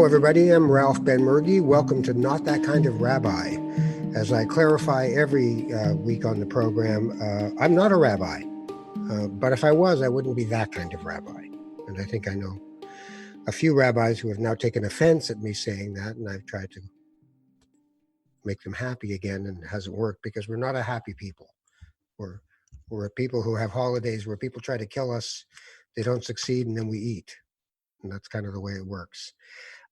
Hello, everybody. I'm Ralph Benmergui. Welcome to Not That Kind of Rabbi. As I clarify every week on the program, I'm not a rabbi, but if I was, I wouldn't be that kind of rabbi. And I think I know a few rabbis who have now taken offense at me saying that, and I've tried to make them happy again, and it hasn't worked because we're not a happy people. We're, we're a people who have holidays where people try to kill us, they don't succeed, and then we eat. And that's kind of the way it works.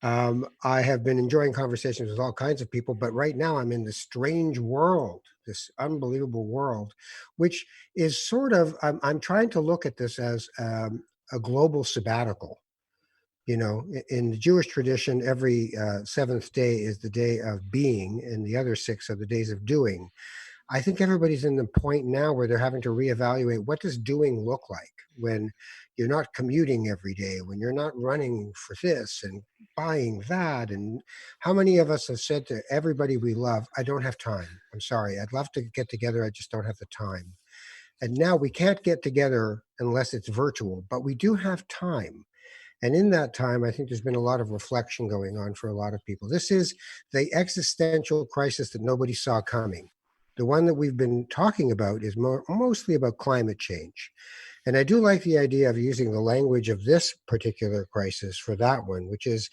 I have been enjoying conversations with all kinds of people, but right now I'm in this strange world, this unbelievable world, which is sort of, I'm trying to look at this as a global sabbatical. You know, in the Jewish tradition, every seventh day is the day of being, and the other six are the days of doing. I think everybody's in the point now where they're having to reevaluate what does doing look like when you're not commuting every day, when you're not running for this and buying that. And how many of us have said to everybody we love, I don't have time. I'm sorry. I'd love to get together. I just don't have the time. And now we can't get together unless it's virtual, but we do have time. And in that time, I think there's been a lot of reflection going on for a lot of people. This is the existential crisis that nobody saw coming. The one that we've been talking about is mostly about climate change. And I do like the idea of using the language of this particular crisis for that one, which is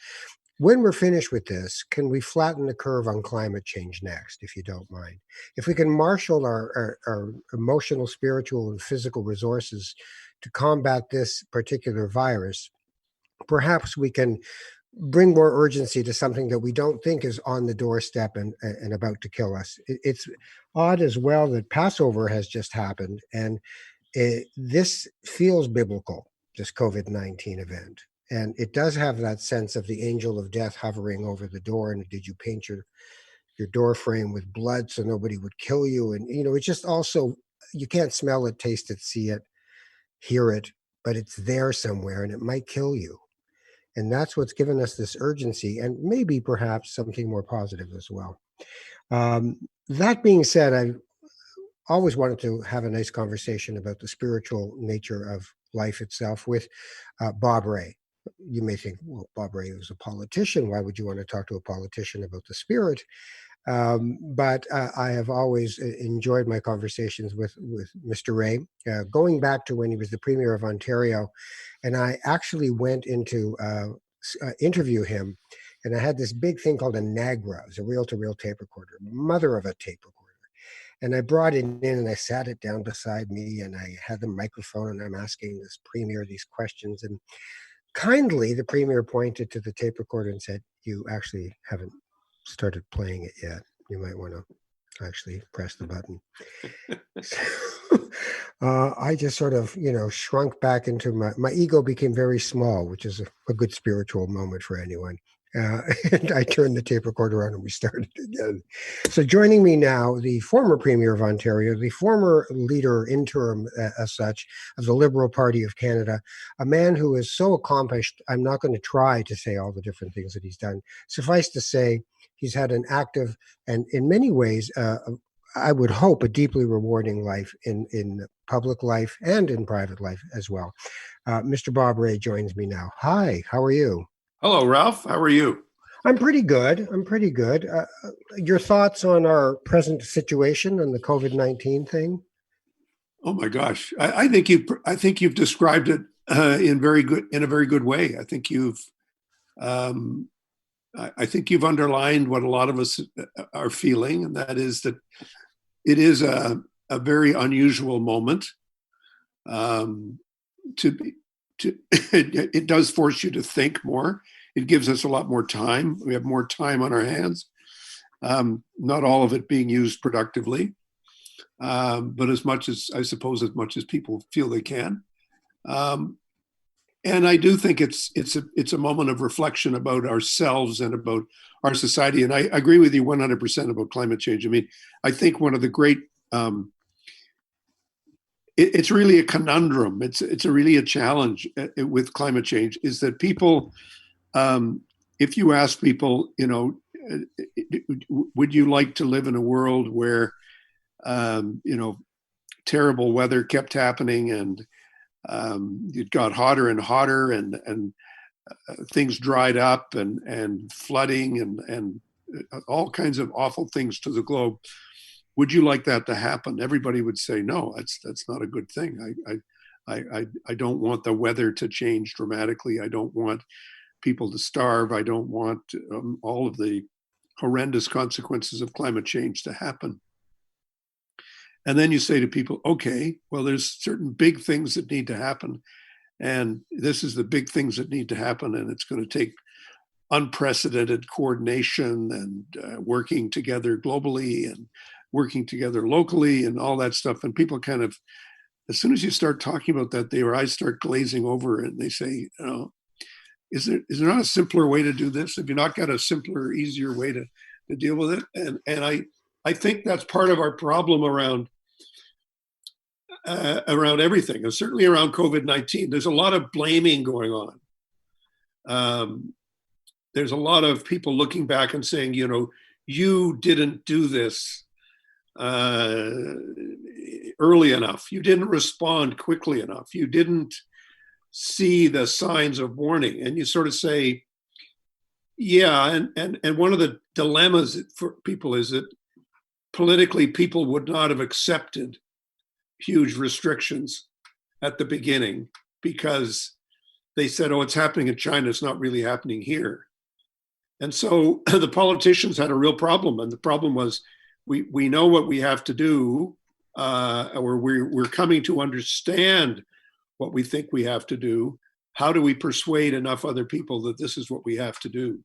when we're finished with this, can we flatten the curve on climate change next, if you don't mind? If we can marshal our emotional, spiritual, and physical resources to combat this particular virus, perhaps we can bring more urgency to something that we don't think is on the doorstep and about to kill us. It's odd as well that Passover has just happened, and this feels biblical, this COVID-19 event. And it does have that sense of the angel of death hovering over the door. And did you paint your door frame with blood so nobody would kill you? And, you know, it's just also, you can't smell it, taste it, see it, hear it, but it's there somewhere and it might kill you. And that's what's given us this urgency and maybe perhaps something more positive as well. That being said, I always wanted to have a nice conversation about the spiritual nature of life itself with Bob Ray. You may think, well, Bob Ray was a politician. Why would you want to talk to a politician about the spirit? But I have always enjoyed my conversations with Mr. Ray, going back to when he was the Premier of Ontario. And I actually went into interview him, and I had this big thing called a Nagra. It was a reel-to-reel tape recorder, mother of a tape recorder. And I brought it in and I sat it down beside me and I had the microphone and I'm asking this Premier these questions. And kindly, the Premier pointed to the tape recorder and said, "You actually haven't started playing it yet. You might want to actually press the button." So, I just sort of, shrunk back into my ego became very small, which is a good spiritual moment for anyone. And I turned the tape recorder on and we started again. So joining me now, the former Premier of Ontario, the former leader interim as such of the Liberal Party of Canada, a man who is so accomplished, I'm not going to try to say all the different things that he's done. Suffice to say, he's had an active and in many ways, I would hope, a deeply rewarding life in public life and in private life as well. Mr. Bob Ray joins me now. Hi, how are you? Hello, Ralph. How are you? I'm pretty good. I'm pretty good. Your thoughts on our present situation and the COVID-19 thing? Oh my gosh, I think you've described it in a very good way. Um, I think you've underlined what a lot of us are feeling, and that is that it is a very unusual moment. Um, to be to it does force you to think more. It gives us a lot more time. We have more time on our hands. Not all of it being used productively, but as much as I suppose, as much as people feel they can. Um, and I do think it's a moment of reflection about ourselves and about our society. And I agree with you 100% about climate change. I mean, I think one of the great it's really a conundrum. It's really a challenge with climate change. Is that people, if you ask people, would you like to live in a world where, terrible weather kept happening and it got hotter and hotter and things dried up and flooding and all kinds of awful things to the globe. Would you like that to happen? Everybody would say, no, that's not a good thing. I don't want the weather to change dramatically. I don't want people to starve. I don't want all of the horrendous consequences of climate change to happen. And then you say to people, okay, well, there's certain big things that need to happen. And this is the big things that need to happen. And it's going to take unprecedented coordination and working together globally and working together locally and all that stuff. And people kind of, as soon as you start talking about that, their eyes start glazing over and they say, you know, is there not a simpler way to do this? Have you not got a simpler, easier way to deal with it? And I think that's part of our problem around everything, and certainly around COVID-19. There's a lot of blaming going on. There's a lot of people looking back and saying, you know, you didn't do this early enough. You didn't respond quickly enough. You didn't see the signs of warning. And you sort of say, yeah, and one of the dilemmas for people is that politically people would not have accepted huge restrictions at the beginning because they said, oh, it's happening in China, it's not really happening here. And so the politicians had a real problem. And the problem was, we know what we have to do, or we're coming to understand what we think we have to do. How do we persuade enough other people that this is what we have to do?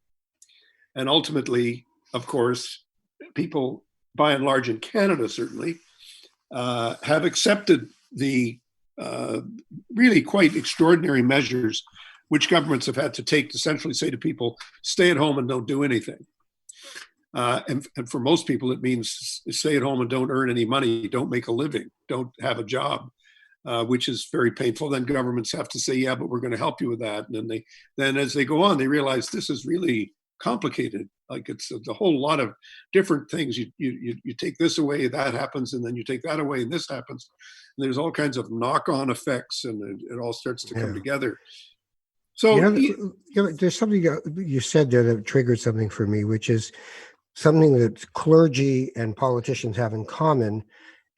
And ultimately, of course, people, by and large in Canada certainly, have accepted the really quite extraordinary measures which governments have had to take to essentially say to people, stay at home and don't do anything. And for most people, it means stay at home and don't earn any money, don't make a living, don't have a job, which is very painful. Then governments have to say, yeah, but we're going to help you with that. And then as they go on, they realize this is really complicated. Like it's a whole lot of different things. You take this away, that happens, and then you take that away, and this happens. And there's all kinds of knock-on effects, and it all starts to come together. So there's something you said there that triggered something for me, which is something that clergy and politicians have in common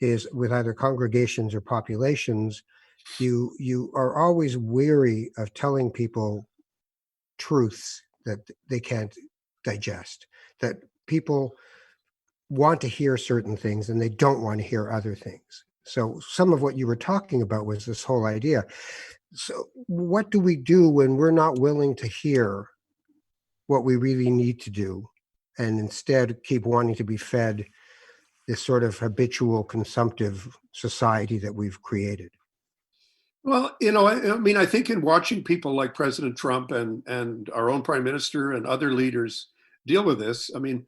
is with either congregations or populations, you are always weary of telling people truths that they can't digest, that people want to hear certain things and they don't want to hear other things. So some of what you were talking about was this whole idea. So what do we do when we're not willing to hear what we really need to do and instead keep wanting to be fed this sort of habitual consumptive society that we've created? Well, you know, I mean, I think in watching people like President Trump and our own prime minister and other leaders deal with this, I mean,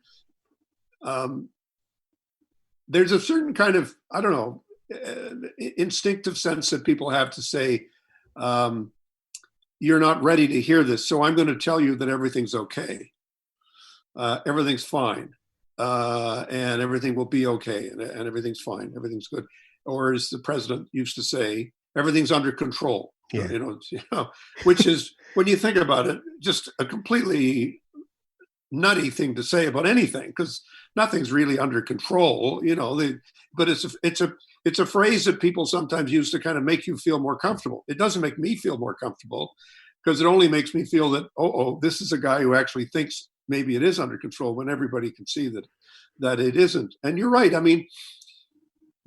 there's a certain kind of, I don't know, instinctive sense that people have to say, you're not ready to hear this, so I'm going to tell you that everything's okay. Everything's fine. And everything will be okay. And everything's fine. Everything's good. Or as the president used to say, everything's under control. Yeah. You know, which is, when you think about it, just a completely nutty thing to say about anything, because nothing's really under control, you know. But it's a phrase that people sometimes use to kind of make you feel more comfortable. It doesn't make me feel more comfortable, because it only makes me feel that, this is a guy who actually thinks maybe it is under control, when everybody can see that it isn't. And you're right. I mean,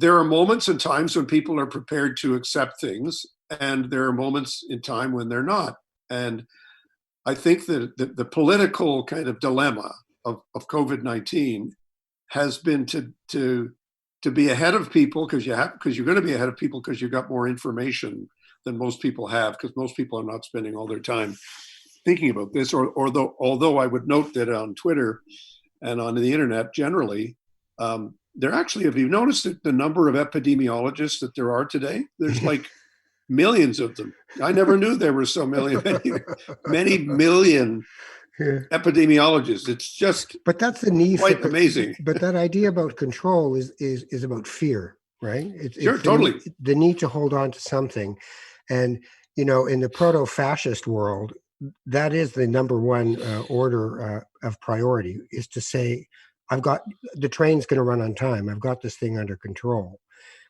there are moments and times when people are prepared to accept things, and there are moments in time when they're not. And I think that the political kind of dilemma of COVID-19 has been to be ahead of people, because you're going to be ahead of people because you've got more information than most people have, because most people are not spending all their time thinking about this. Although I would note that on Twitter and on the internet generally, there actually, have you noticed that the number of epidemiologists that there are today? There's like millions of them. I never knew there were so many million epidemiologists. It's just, but that's the need quite amazing. But that idea about control is about fear, right? Sure, totally. The need to hold on to something. And, you know, in the proto-fascist world, that is the number one order of priority, is to say, I've got the train's going to run on time. I've got this thing under control.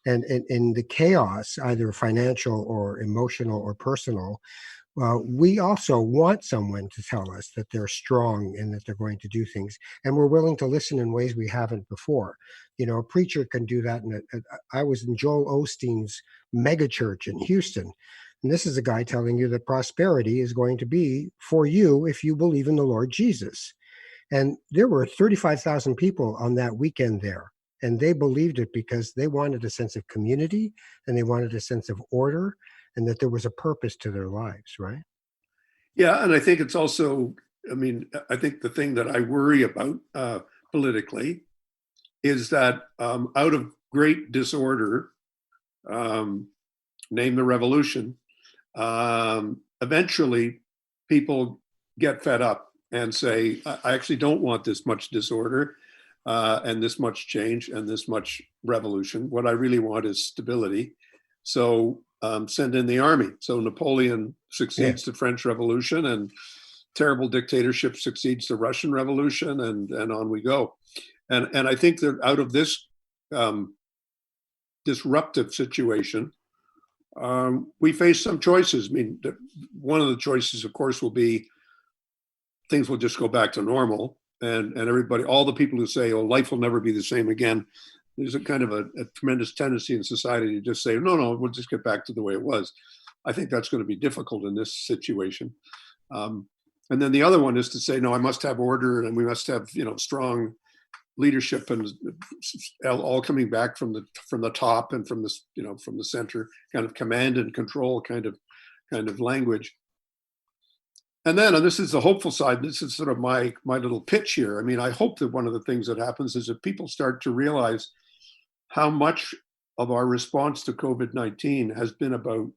And in the chaos, either financial or emotional or personal, we also want someone to tell us that they're strong and that they're going to do things, and we're willing to listen in ways we haven't before. A preacher can do that. I was in Joel Osteen's megachurch in Houston, and this is a guy telling you that prosperity is going to be for you if you believe in the Lord Jesus. And there were 35,000 people on that weekend there. And they believed it because they wanted a sense of community and they wanted a sense of order and that there was a purpose to their lives, right? Yeah, and I think it's also, I mean, I think the thing that I worry about politically is that out of great disorder, name the revolution, eventually people get fed up and say, I actually don't want this much disorder and this much change and this much revolution. What I really want is stability. So send in the army. So Napoleon succeeds the French Revolution, and terrible dictatorship succeeds the Russian Revolution, and on we go. And I think that out of this disruptive situation, we face some choices. I mean, one of the choices, of course, will be things will just go back to normal, and everybody, all the people who say, "Oh, life will never be the same again," there's a kind of a tremendous tendency in society to just say, "No, we'll just get back to the way it was." I think that's going to be difficult in this situation. And then the other one is to say, "No, I must have order, and we must have strong leadership, and all coming back from the top and from the center, kind of command and control kind of language." And this is the hopeful side. This is sort of my little pitch here. I mean, I hope that one of the things that happens is that people start to realize how much of our response to COVID-19 has been about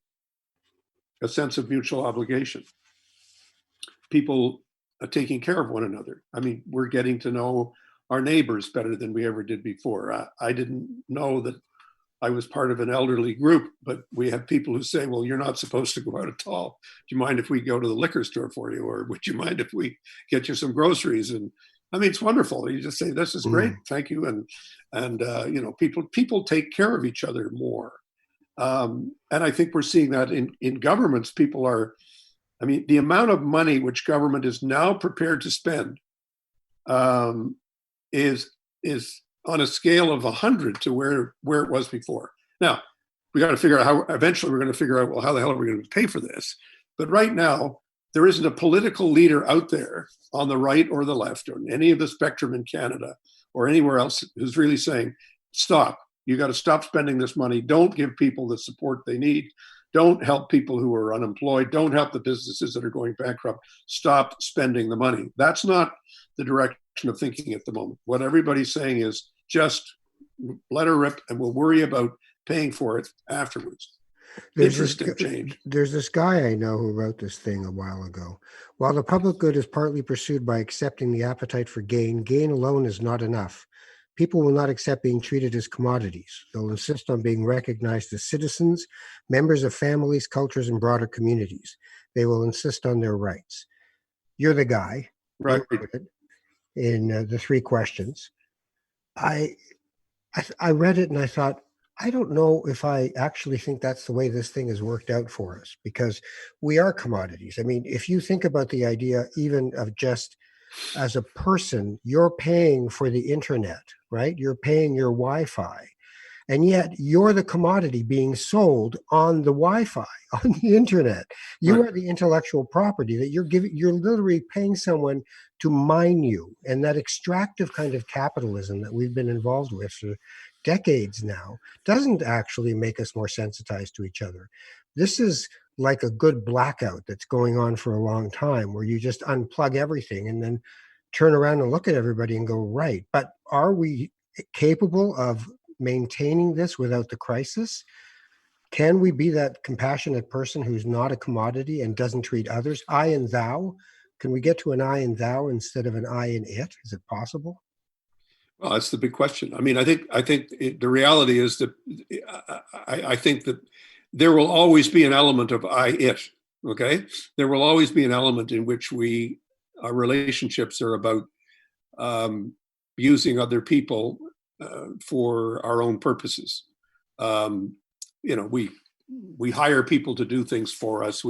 a sense of mutual obligation. People are taking care of one another. I mean, we're getting to know our neighbors better than we ever did before. I didn't know that I was part of an elderly group, but we have people who say, "Well, you're not supposed to go out at all. Do you mind if we go to the liquor store for you? Or would you mind if we get you some groceries?" And I mean, it's wonderful. You just say, "This is great. Thank you." And people take care of each other more. And I think we're seeing that in governments. People are, I mean, the amount of money which government is now prepared to spend is on a scale of 100 to where it was before. Now, we got to figure out how, eventually we're going to figure out, well, how the hell are we going to pay for this? But right now, there isn't a political leader out there on the right or the left or any of the spectrum in Canada or anywhere else who's really saying, stop, you got to stop spending this money. Don't give people the support they need. Don't help people who are unemployed. Don't help the businesses that are going bankrupt. Stop spending the money. That's not the direction of thinking at the moment. What everybody's saying is just let her rip and we'll worry about paying for it afterwards. Interesting change. There's this guy I know who wrote this thing a while ago. While the public good is partly pursued by accepting the appetite for gain, gain alone is not enough. People will not accept being treated as commodities. They'll insist on being recognized as citizens, members of families, cultures, and broader communities. They will insist on their rights. You're the guy. Right. In the three questions. I read it and I thought, I don't know if I actually think that's the way this thing has worked out for us, because we are commodities. I mean, if you think about the idea even of just as a person, you're paying for the internet, right? You're paying your Wi-Fi. And yet you're the commodity being sold on the Wi-Fi, on the internet. You are the intellectual property that you're literally paying someone to mine you. And that extractive kind of capitalism that we've been involved with for decades now doesn't actually make us more sensitized to each other. This is like a good blackout that's going on for a long time, where you just unplug everything and then turn around and look at everybody and go, right. But are we capable of maintaining this without the crisis? Can we be that compassionate person who's not a commodity and doesn't treat others? I and thou. Can we get to an I and thou instead of an I and it? Is it possible? Well, that's the big question. I mean, I think the reality is that I think that there will always be an element of I it. Okay, there will always be an element in which our relationships are about using other people for our own purposes. Um, we hire people to do things for us.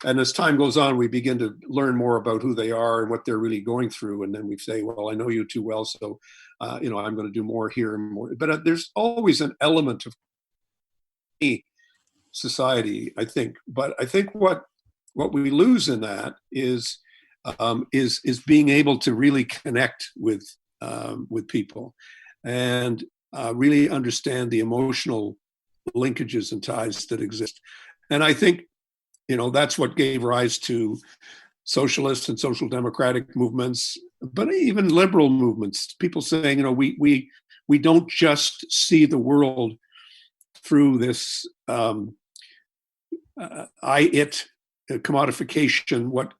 And as time goes on, we begin to learn more about who they are and what they're really going through. And then we say, well, I know you too well, so I'm going to do more here and more. But there's always an element of society, I think. But I think what we lose in that is being able to really connect with people and really understand the emotional linkages and ties that exist. And I think that's what gave rise to socialist and social democratic movements, but even liberal movements. People saying, we don't just see the world through this I-it commodification. What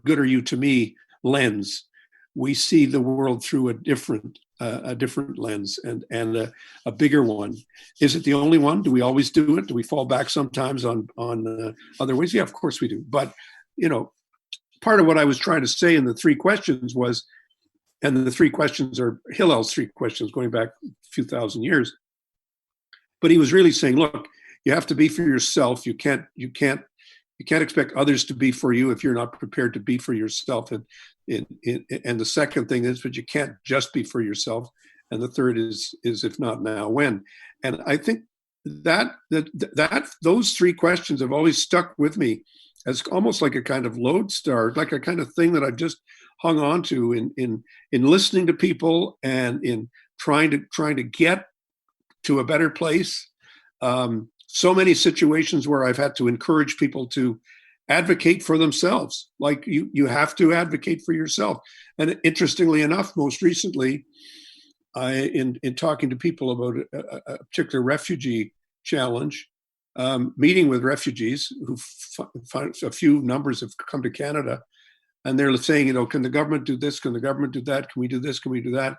good are you to me lens? We see the world through a different lens and a bigger one. Is it the only one? Do we always do it? Do we fall back sometimes on other ways? Yeah, of course we do. But part of what I was trying to say in the three questions was, and the three questions are Hillel's three questions going back a few thousand years. But he was really saying, look, you have to be for yourself. You can't expect others to be for you if you're not prepared to be for yourself. And the second thing is, but you can't just be for yourself. And the third is if not now, when? And I think that those three questions have always stuck with me as almost like a kind of lodestar, like a kind of thing that I've just hung on to in listening to people and in trying to get to a better place. So many situations where I've had to encourage people to advocate for themselves. Like you have to advocate for yourself. And interestingly enough, most recently, in talking to people about a particular refugee challenge, meeting with refugees who a few numbers have come to Canada, and they're saying, can the government do this? Can the government do that? Can we do this? Can we do that?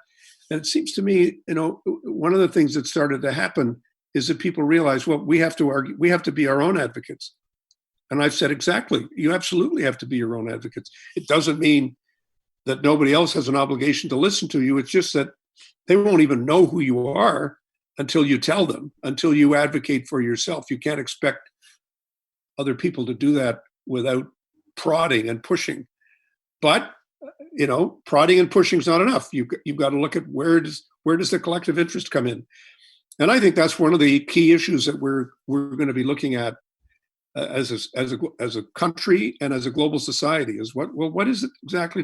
And it seems to me, one of the things that started to happen is that people realize, well, we have to argue, we have to be our own advocates. And I've said, exactly, you absolutely have to be your own advocates. It doesn't mean that nobody else has an obligation to listen to you. It's just that they won't even know who you are until you tell them, until you advocate for yourself. You can't expect other people to do that without prodding and pushing. But prodding and pushing is not enough. You've got to look at where does the collective interest come in. And I think that's one of the key issues that we're going to be looking at as a country and as a global society. Is what is it exactly?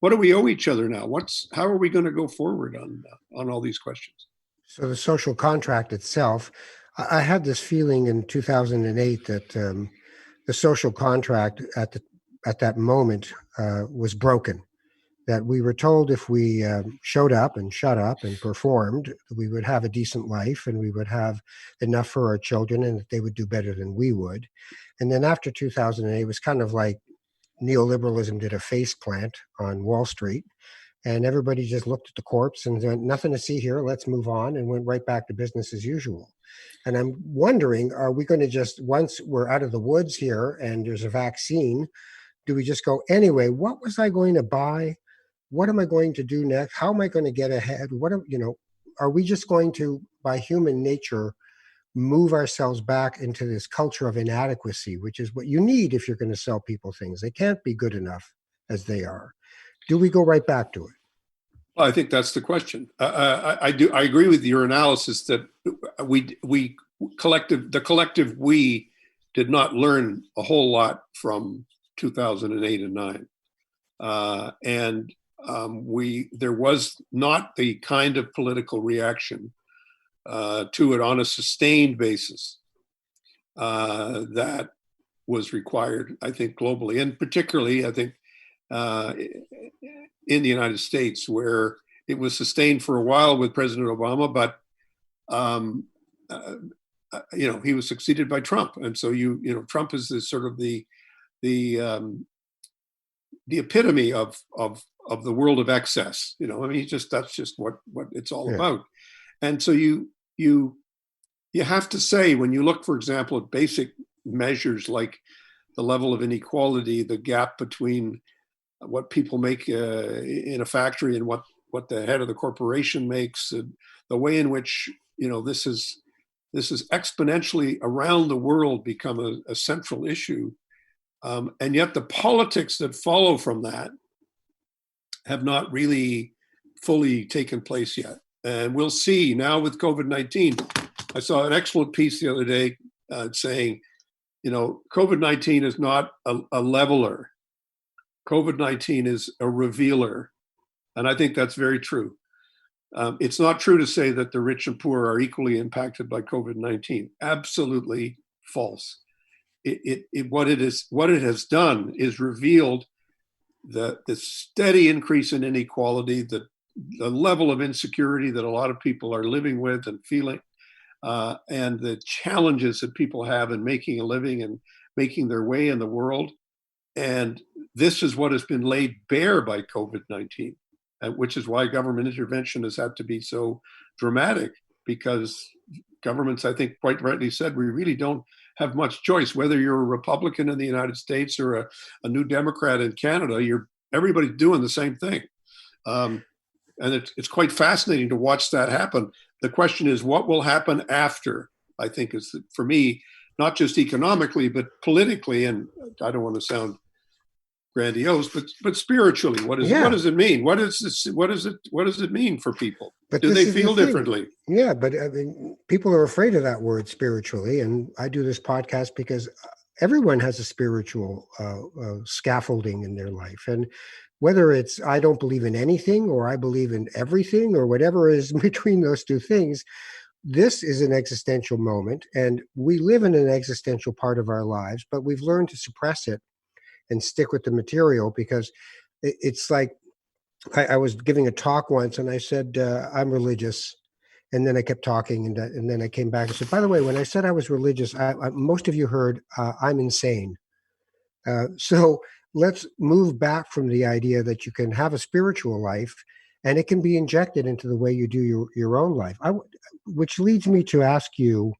What do we owe each other now? How are we going to go forward on all these questions? So the social contract itself, I had this feeling in 2008 that the social contract at that moment was broken. That we were told if we showed up and shut up and performed, we would have a decent life and we would have enough for our children and that they would do better than we would. And then after 2008, it was kind of like neoliberalism did a face plant on Wall Street. And everybody just looked at the corpse and said, nothing to see here, let's move on, and went right back to business as usual. And I'm wondering, are we going to just, once we're out of the woods here and there's a vaccine, do we just go, anyway, what was I going to buy? What am I going to do next? How am I going to get ahead? Are we just going to, by human nature, move ourselves back into this culture of inadequacy, which is what you need if you're going to sell people things? They can't be good enough as they are. Do we go right back to it? Well, I think that's the question. I agree with your analysis that the collective we did not learn a whole lot from 2008 and 9. There was not the kind of political reaction to it on a sustained basis that was required, I think, globally, and particularly, I think, in the United States, where it was sustained for a while with President Obama, but he was succeeded by Trump, and so Trump is this sort of the epitome of the world of excess. That's just what it's all about. And so you have to say, when you look, for example, at basic measures like the level of inequality, the gap between what people make in a factory and what the head of the corporation makes, the way in which this is exponentially around the world become a central issue, and yet the politics that follow from that have not really fully taken place yet. And we'll see now with COVID-19. I saw an excellent piece the other day saying, COVID-19 is not a leveler. COVID-19 is a revealer. And I think that's very true. It's not true to say that the rich and poor are equally impacted by COVID-19. Absolutely false. What it has done is revealed the steady increase in inequality, the level of insecurity that a lot of people are living with and feeling, and the challenges that people have in making a living and making their way in the world. And this is what has been laid bare by COVID-19, which is why government intervention has had to be so dramatic, because governments, I think, quite rightly said, we really don't have much choice. Whether you're a Republican in the United States or a New Democrat in Canada, everybody's doing the same thing. And it's quite fascinating to watch that happen. The question is, what will happen after? I think is, for me, not just economically, but politically, and I don't want to sound grandiose, but spiritually, what does it mean? What does it mean for people? But do they feel differently? Yeah, but I mean, people are afraid of that word spiritually, and I do this podcast because everyone has a spiritual scaffolding in their life, and whether it's I don't believe in anything or I believe in everything or whatever is between those two things, this is an existential moment, and we live in an existential part of our lives, but we've learned to suppress it and stick with the material, because it's like I was giving a talk once and I said, I'm religious. And then I kept talking, and then I came back and said, by the way, when I said I was religious, most of you heard I'm insane. So let's move back from the idea that you can have a spiritual life and it can be injected into the way you do your own life. Which leads me to ask you,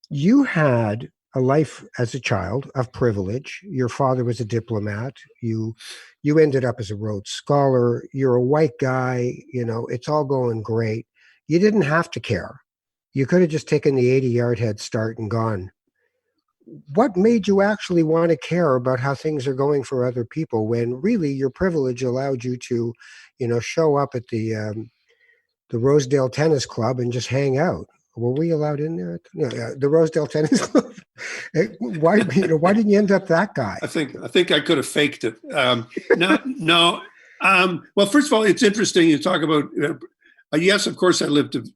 you had a life as a child of privilege. Your father was a diplomat. You ended up as a Rhodes Scholar. You're a white guy. It's all going great. You didn't have to care. You could have just taken the 80-yard head start and gone. What made you actually want to care about how things are going for other people when really your privilege allowed you to, show up at the Rosedale Tennis Club and just hang out? Were we allowed in there? Yeah, the Rosedale Tennis Club. Why didn't you end up that guy? I think I could have faked it. No. Well, first of all, it's interesting you talk about. Yes, of course, I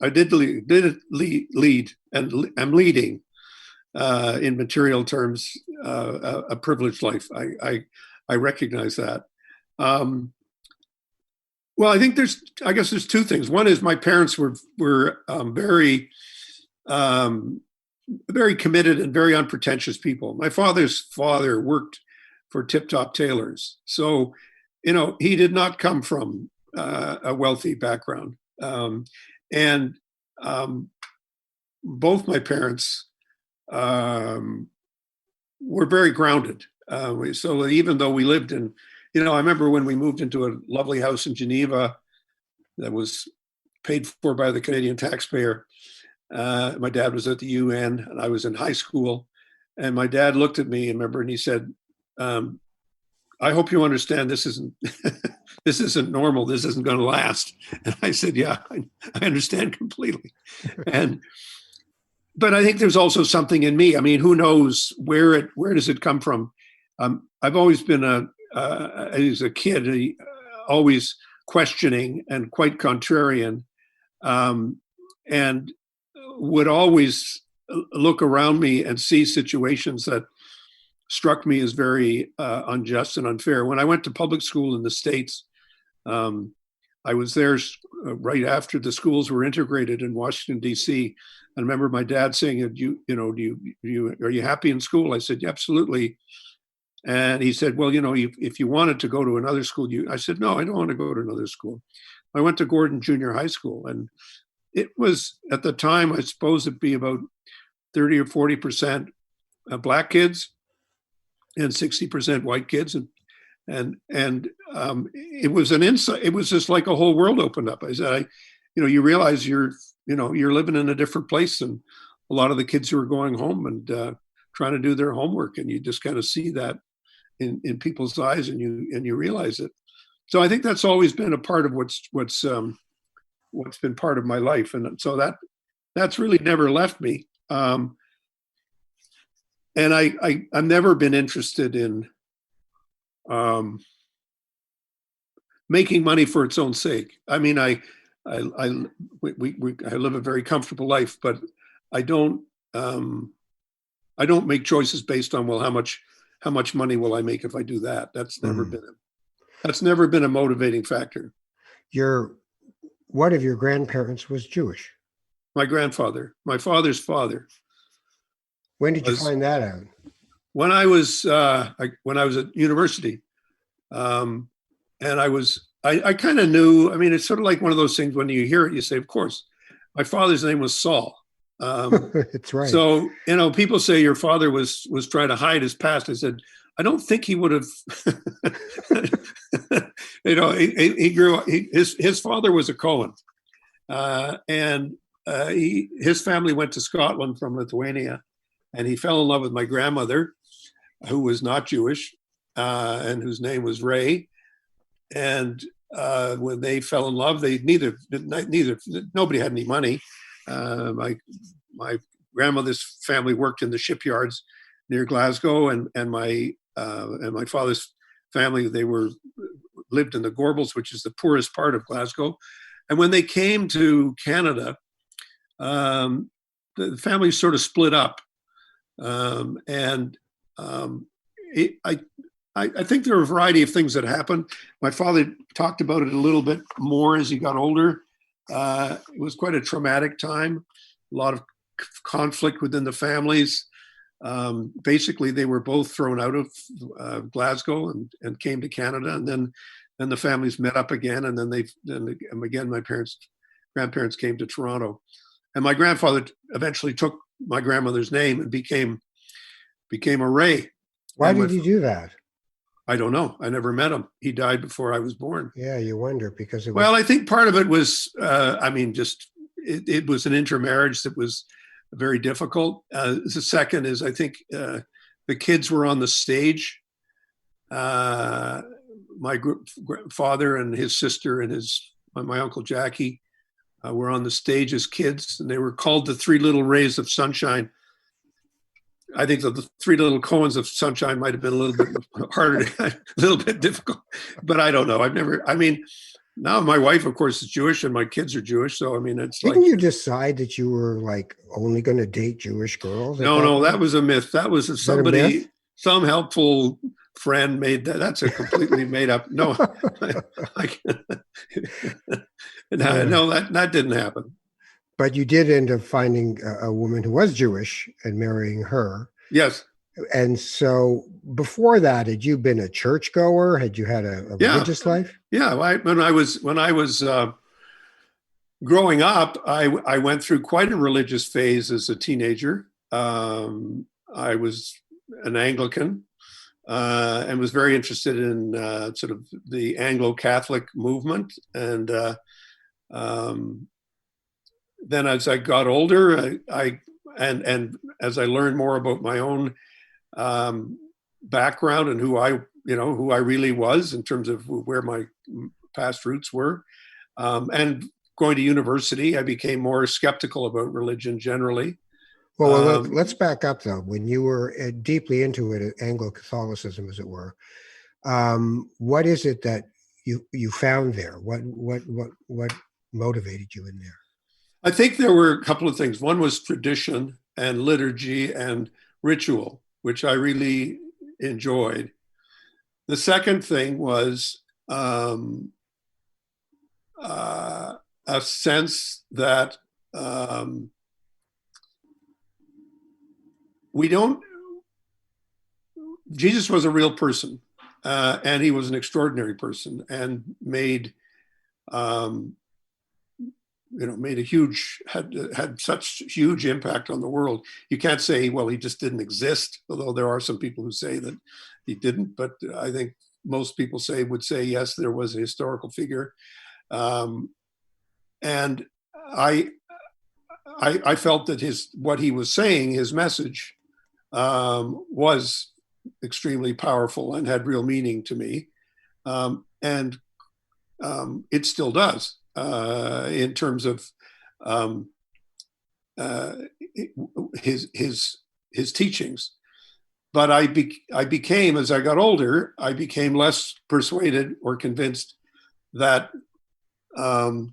did lead, and I'm leading in material terms a privileged life. I recognize that. Well, I think there's two things. One is my parents were very very committed and very unpretentious people. My father's father worked for Tip Top Tailors, so he did not come from a wealthy background, and both my parents were very grounded. So even though we lived in, I remember when we moved into a lovely house in Geneva that was paid for by the Canadian taxpayer. My dad was at the UN and I was in high school, and my dad looked at me and he said, I hope you understand this isn't this isn't normal. This isn't going to last. And I said, yeah, I understand completely. But I think there's also something in me. I mean, who knows where does it come from? I've always been as a kid, always questioning and quite contrarian, and would always look around me and see situations that struck me as very unjust and unfair. When I went to public school in the States, I was there right after the schools were integrated in Washington, D.C. I remember my dad saying, are you happy in school? I said, yeah, absolutely. And he said, well, if you wanted to go to another school, I said, no, I don't want to go to another school. I went to Gordon Junior High School, and it was, at the time, I suppose it'd be about 30 or 40% Black kids and 60% white kids, and it was an insight. It was just like a whole world opened up. I said, you realize you're living in a different place than a lot of the kids who are going home and trying to do their homework, and you just kind of see that in people's eyes, and you realize it. So I think that's always been a part of what's been part of my life, and so that's really never left me. And I've never been interested in making money for its own sake. I mean, I live a very comfortable life, but I don't make choices based on, well, how much money will I make if I do that? That's never been a motivating factor. One of your grandparents was Jewish. My grandfather, my father's father. When did you find that out? When I was at university, and I kind of knew. I mean, it's sort of like one of those things when you hear it, you say, of course. My father's name was Saul. That's right. So people say your father was trying to hide his past. I said, I don't think he would have. He grew up. His father was a Cohen, and his family went to Scotland from Lithuania. And he fell in love with my grandmother, who was not Jewish, and whose name was Ray. And when they fell in love, nobody had any money. My grandmother's family worked in the shipyards near Glasgow, and my father's family, they lived in the Gorbals, which is the poorest part of Glasgow. And when they came to Canada, the family sort of split up. I think there are a variety of things that happened. My father talked about it a little bit more as he got older. It was quite a traumatic time, a lot of conflict within the families. Basically, they were both thrown out of Glasgow and came to Canada, and then the families met up again, and then again my grandparents came to Toronto, and my grandfather eventually took my grandmother's name and became a Ray. Why did he do that? I don't know. I never met him. He died before I was born. Yeah, you wonder because it was. Well, I think part of it was, it was an intermarriage that was very difficult. The second is, I think the kids were on the stage. My father and his sister and my uncle Jackie were on the stage as kids, and they were called the Three Little Rays of Sunshine. I think that the Three Little Cohens of Sunshine might have been a little bit harder, a little bit difficult, but I don't know. Now my wife, of course, is Jewish and my kids are Jewish. So, Didn't you decide that you were like only going to date Jewish girls? No, that was a myth. That was some helpful friend made that. That's a completely made up. No, no, that didn't happen. But you did end up finding a woman who was Jewish and marrying her. Yes. And so before that, had you been a churchgoer? Had you had a religious life? Yeah. When I was growing up, I went through quite a religious phase as a teenager. I was an Anglican and was very interested in sort of the Anglo-Catholic movement. And then as I got older, and as I learned more about my own background and who I really was in terms of where my past roots were, and going to university, I became more skeptical about religion generally. Well, let's back up though. When you were deeply into it, Anglo-Catholicism, as it were, what is it that you found there? What motivated you in there? I think there were a couple of things. One was tradition and liturgy and ritual, which I really enjoyed. The second thing was a sense that Jesus was a real person, and he was an extraordinary person and made made a had such huge impact on the world. You can't say, well, he just didn't exist, although there are some people who say that he didn't. But I think most people would say yes, there was a historical figure, and I felt that what he was saying, his message, was extremely powerful and had real meaning to me, and it still does in terms of his teachings. But I became, as I got older, I became less persuaded or convinced that the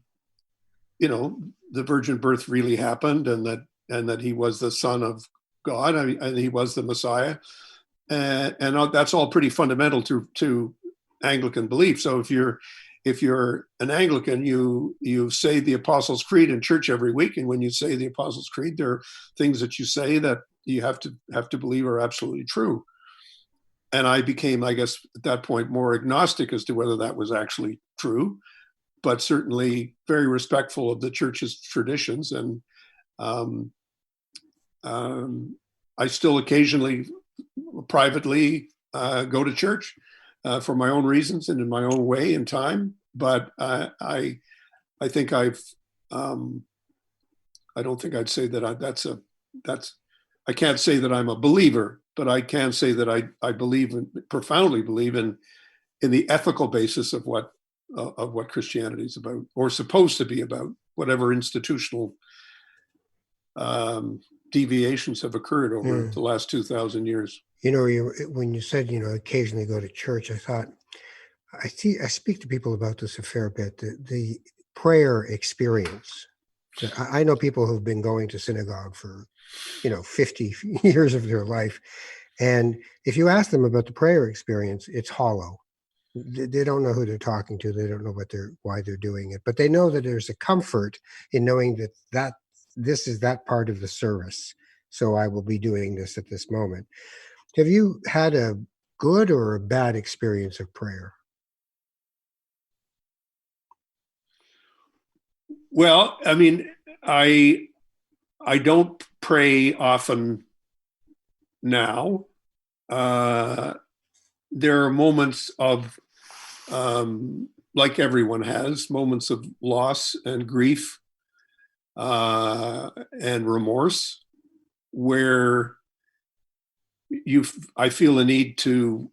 virgin birth really happened, and that he was the Son of God, and he was the Messiah, and that's all pretty fundamental to Anglican belief. So if you're an Anglican, you say the Apostles' Creed in church every week, and when you say the Apostles' Creed, there are things that you say that you have to believe are absolutely true. And I became, I guess, at that point, more agnostic as to whether that was actually true, but certainly very respectful of the church's traditions. And I still occasionally, privately, go to church for my own reasons and in my own way and time. But I think I don't think I'd say that I can't say that I'm a believer, but I can say that I profoundly believe in the ethical basis of what Christianity is about, or supposed to be about, whatever institutional deviations have occurred over the last 2,000 years. When you said, occasionally go to church, I thought, I speak to people about this a fair bit, the prayer experience. I know people who've been going to synagogue for, 50 years of their life. And if you ask them about the prayer experience, it's hollow. They don't know who they're talking to. They don't know why they're doing it, but they know that there's a comfort in knowing that this is that part of the service. So I will be doing this at this moment. Have you had a good or a bad experience of prayer? Well, I mean, I don't pray often now. There are moments of, like everyone has, moments of loss and grief and remorse, where I feel a need to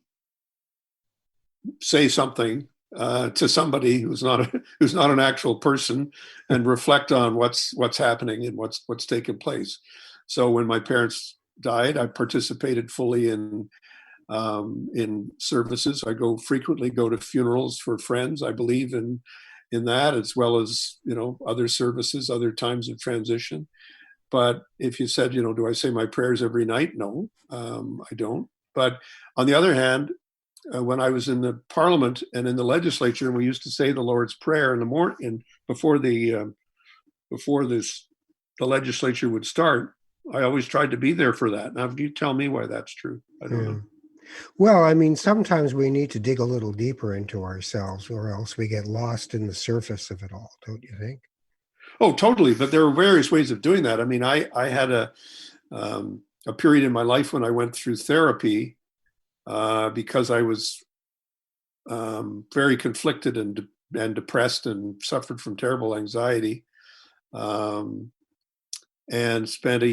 say something to somebody who's not an actual person, and reflect on what's happening and what's taken place. So when my parents died, I participated fully in services. I frequently go to funerals for friends. I believe in that, as well as other services, other times of transition. But if you said, do I say my prayers every night? No, I don't. But on the other hand, when I was in the Parliament and in the legislature, we used to say the Lord's Prayer in the morning before the legislature would start. I always tried to be there for that. Now, you tell me why that's true. I don't know. Well, I mean, sometimes we need to dig a little deeper into ourselves, or else we get lost in the surface of it all, don't you think? Oh, totally. But there are various ways of doing that. I mean, I had a period in my life when I went through therapy because I was very conflicted and depressed and suffered from terrible anxiety, and spent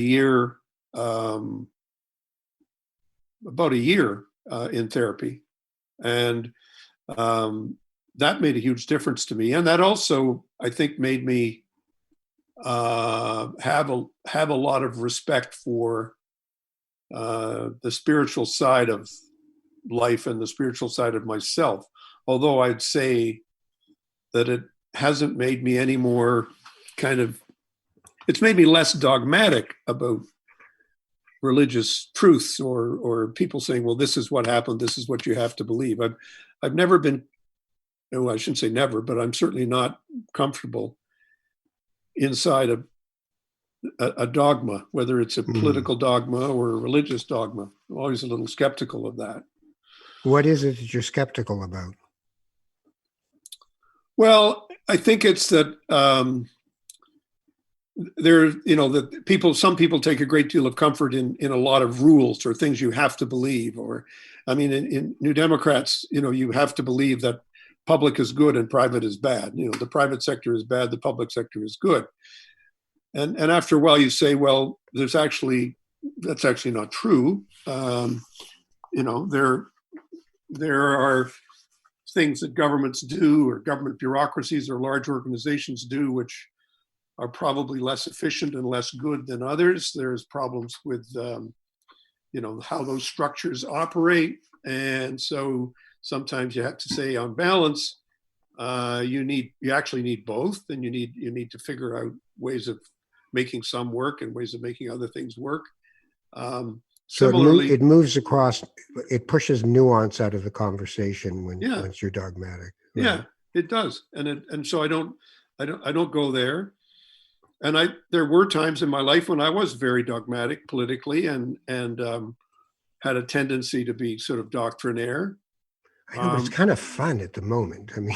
about a year in therapy. And that made a huge difference to me. And that also, I think, made me have a lot of respect for the spiritual side of life and the spiritual side of myself. Although I'd say that it hasn't made me any more it's made me less dogmatic about religious truths or people saying, well, this is what happened, this is what you have to believe. I've never been, I shouldn't say never, but I'm certainly not comfortable inside a dogma, whether it's a political dogma or a religious dogma. I'm always a little skeptical of that. What is it that you're skeptical about? Well, I think it's that there, some people take a great deal of comfort in a lot of rules or things you have to believe. Or, I mean, in New Democrats, you have to believe that public is good and private is bad. The private sector is bad, the public sector is good. And after a while, you say, well, that's actually not true. There are things that governments do, or government bureaucracies or large organizations do, which are probably less efficient and less good than others. There's problems with, how those structures operate. And so sometimes you have to say, on balance, you actually need both, and you need to figure out ways of making some work and ways of making other things work. So similarly, it moves across, it pushes nuance out of the conversation once you're dogmatic. Right? Yeah, it does. And so I don't go there. And there were times in my life when I was very dogmatic politically and had a tendency to be sort of doctrinaire. I know, but it's kind of fun at the moment. I mean,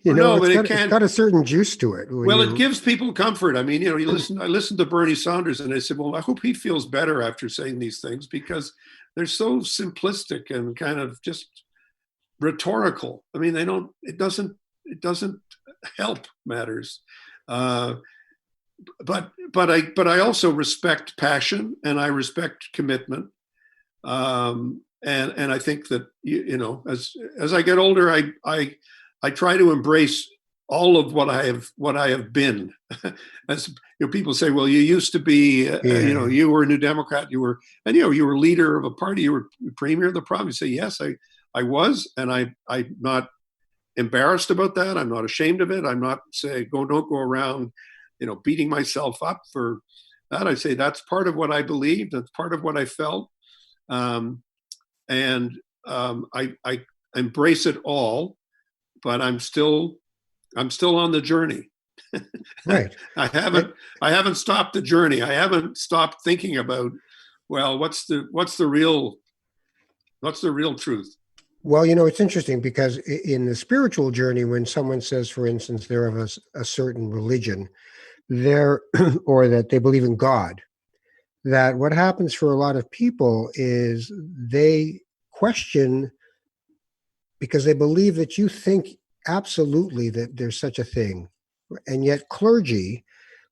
it's got a certain juice to it. Well, it gives people comfort. I mean, I listened to Bernie Sanders, and I said, well, I hope he feels better after saying these things, because they're so simplistic and kind of just rhetorical. I mean, it doesn't help matters. But I also respect passion, and I respect commitment. And I think that, as I get older, I try to embrace all of what I have been. As people say, well, you used to be, you were a New Democrat, you were leader of a party, you were premier of the province. You say, yes, I was, and I'm not embarrassed about that. I'm not ashamed of it. I'm not saying don't go around, beating myself up for that. I say that's part of what I believed. That's part of what I felt. I embrace it all, but I'm still on the journey. Right. I haven't stopped the journey. I haven't stopped thinking about, well, what's the real truth? Well, it's interesting, because in the spiritual journey, when someone says, for instance, they're of a certain religion, or that they believe in God, that what happens for a lot of people is they question, because they believe that you think absolutely that there's such a thing. And yet clergy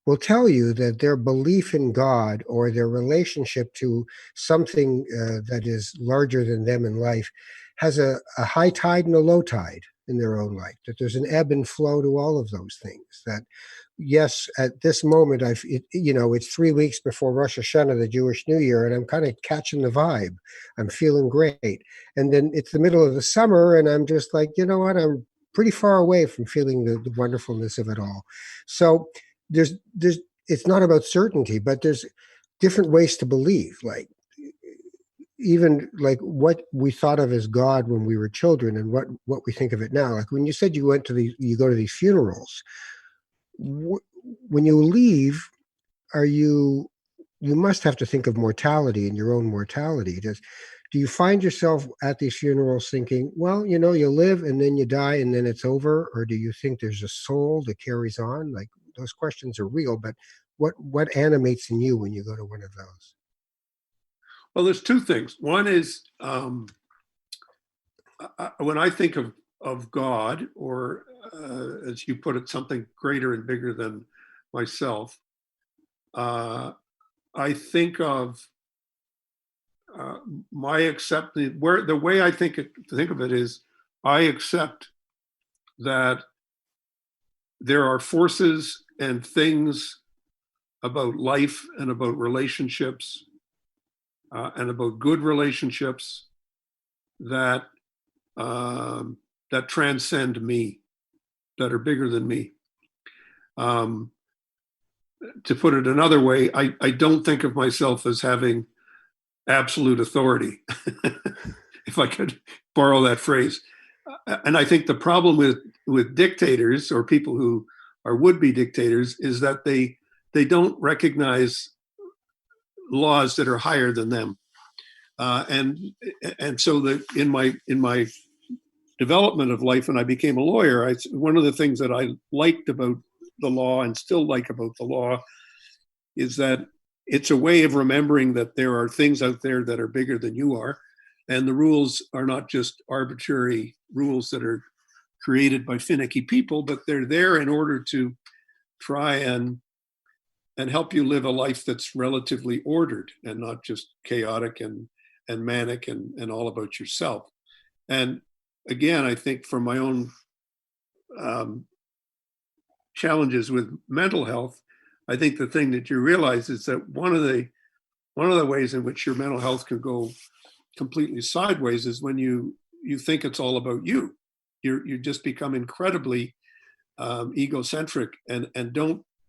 will tell you that their belief in God, or their relationship to something that is larger than them in life, has a high tide and a low tide in their own life, that there's an ebb and flow to all of those things. That, yes, at this moment, it's 3 weeks before Rosh Hashanah, the Jewish New Year, and I'm kind of catching the vibe. I'm feeling great. And then it's the middle of the summer, and I'm just like, you know what? I'm pretty far away from feeling the wonderfulness of it all. So it's not about certainty, but there's different ways to believe. Like, even like what we thought of as God when we were children, and what we think of it now. Like when you said you go to these funerals, when you leave, you must have to think of mortality and your own mortality. Do you find yourself at these funerals thinking, well, you live and then you die and then it's over? Or do you think there's a soul that carries on? Like, those questions are real, but what animates in you when you go to one of those? Well, there's two things. One is, when I think of God, or as you put it, something greater and bigger than myself, I think of my acceptance. The way I think of it is, I accept that there are forces and things about life and about relationships and about good relationships that transcend me, that are bigger than me. To put it another way, I don't think of myself as having absolute authority, if I could borrow that phrase. And I think the problem with dictators, or people who are would-be dictators, is that they don't recognize laws that are higher than them. And so that in my development of life, when I became a lawyer, one of the things that I liked about the law, and still like about the law, is that it's a way of remembering that there are things out there that are bigger than you are. And the rules are not just arbitrary rules that are created by finicky people, but they're there in order to try and help you live a life that's relatively ordered and not just chaotic and manic and all about yourself. And again, I think from my own challenges with mental health, I think the thing that you realize is that one of the ways in which your mental health can go completely sideways is when you think it's all about you. You just become incredibly egocentric and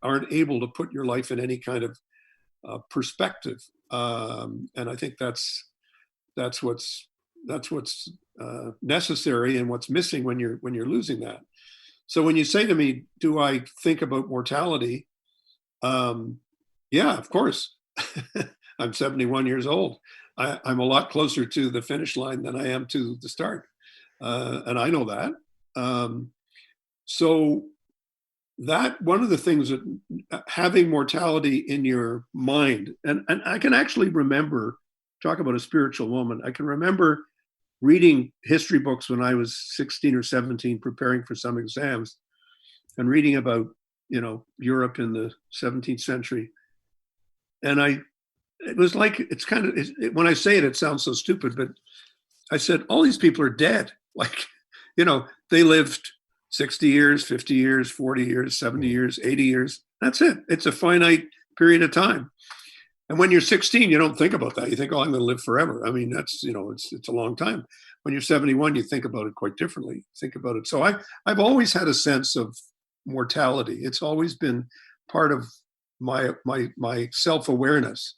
aren't able to put your life in any kind of perspective. And I think that's what's necessary and what's missing when you're losing that. So when you say to me, do I think about mortality? Yeah, of course. I'm 71 years old. I'm a lot closer to the finish line than I am to the start. And I know that. So that one of the things that having mortality in your mind, and I can actually remember, talk about a spiritual moment. I can remember reading history books when I was 16 or 17, preparing for some exams, and reading about, Europe in the 17th century. And it was like, it's kind of, when I say it, it sounds so stupid, but I said, all these people are dead. Like, they lived 60 years, 50 years, 40 years, 70 years, 80 years. That's it. It's a finite period of time. And when you're 16, you don't think about that. You think, oh, I'm going to live forever. I mean, that's, it's a long time. When you're 71, you think about it quite differently. Think about it. So I've always had a sense of mortality. It's always been part of my self-awareness.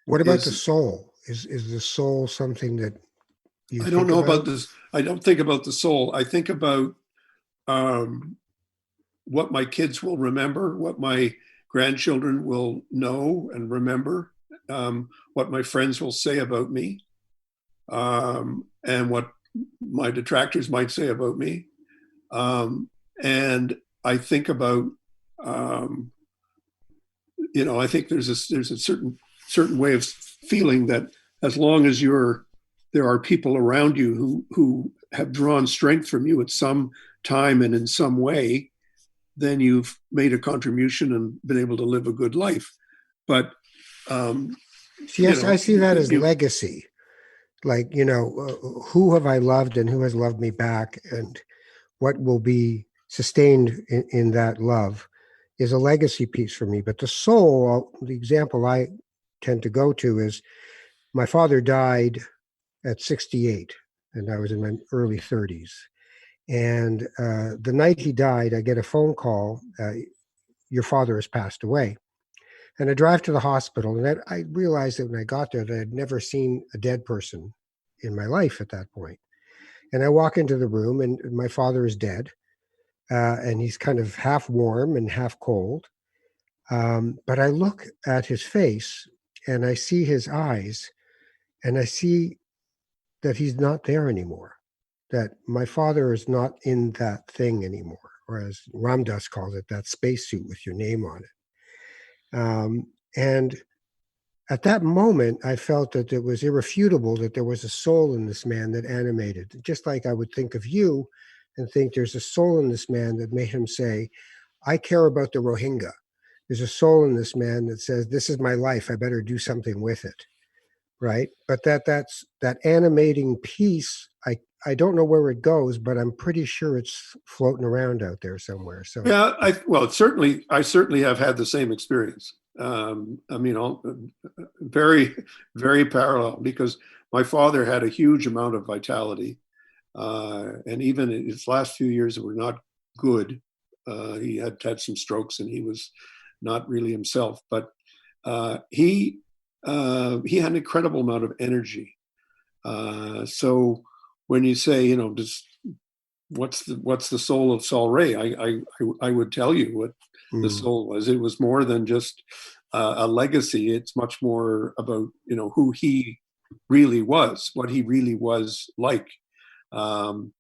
What about the soul? Is the soul something that you I don't know about? about this. I don't think about the soul. I think about what my kids will remember, what my grandchildren will know and remember, what my friends will say about me, and what my detractors might say about me. And I think about, I think there's a certain way of feeling that as long as there are people around you who have drawn strength from you at some time and in some way, then you've made a contribution and been able to live a good life. But yes, I see that as legacy. Like, who have I loved and who has loved me back, and what will be sustained in that love is a legacy piece for me. But the soul, the example I tend to go to is my father died at 68, and I was in my early 30s. And the night he died, I get a phone call, your father has passed away. And I drive to the hospital, and I realized that when I got there that I'd never seen a dead person in my life at that point. And I walk into the room, and my father is dead, and he's kind of half warm and half cold. But I look at his face, and I see his eyes, and I see that he's not there anymore, that my father is not in that thing anymore, or as Ram Dass calls it, that spacesuit with your name on it. And at that moment, I felt that it was irrefutable that there was a soul in this man that animated, just like I would think of you and think there's a soul in this man that made him say, I care about the Rohingya. There's a soul in this man that says, this is my life, I better do something with it. Right. But that's that animating piece. I don't know where it goes, but I'm pretty sure it's floating around out there somewhere. So yeah, I certainly have had the same experience. I mean, very, very parallel, because my father had a huge amount of vitality, and even in his last few years were not good. He had some strokes, and he was not really himself. But he had an incredible amount of energy. So when you say, what's the soul of Saul Ray, I would tell you what the soul was. It was more than just a legacy. It's much more about who he really was, what he really was like. And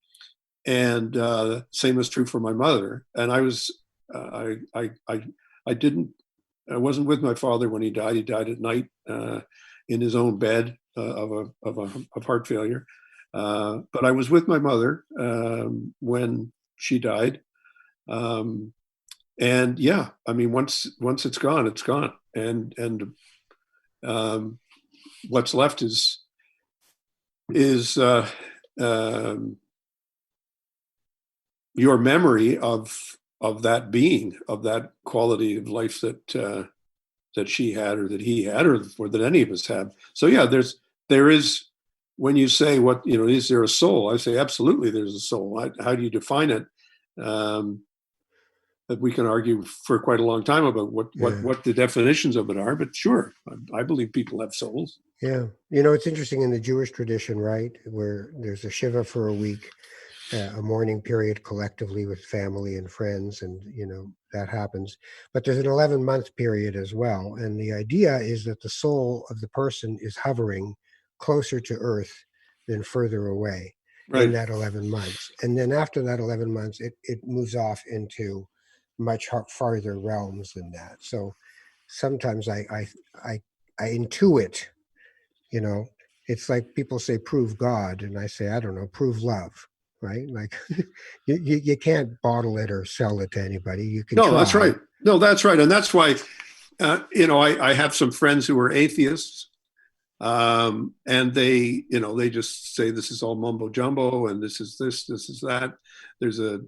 same is true for my mother. And I was I didn't I wasn't with my father when he died. He died at night in his own bed of heart failure. But I was with my mother when she died. And yeah, I mean, once it's gone, it's gone. And what's left is your memory of that being, of that quality of life that she had, or that he had, or that any of us have. So yeah, there is, when you say, what, is there a soul? I say absolutely there's a soul. How do you define it? That we can argue for quite a long time about what the definitions of it are, but sure, I believe people have souls. Yeah. It's interesting in the Jewish tradition, right, where there's a Shiva for a week, a mourning period collectively with family and friends, and that happens. But there's an 11-month period as well, and the idea is that the soul of the person is hovering closer to Earth than further away in that 11 months, and then after that 11 months, it moves off into much farther realms than that. So sometimes I intuit, it's like people say prove God, and I say, I don't know, prove love. Right? Like you can't bottle it or sell it to anybody. You can try. That's right. No, that's right. And that's why, I have some friends who are atheists, and they just say this is all mumbo jumbo, and this is that. There's a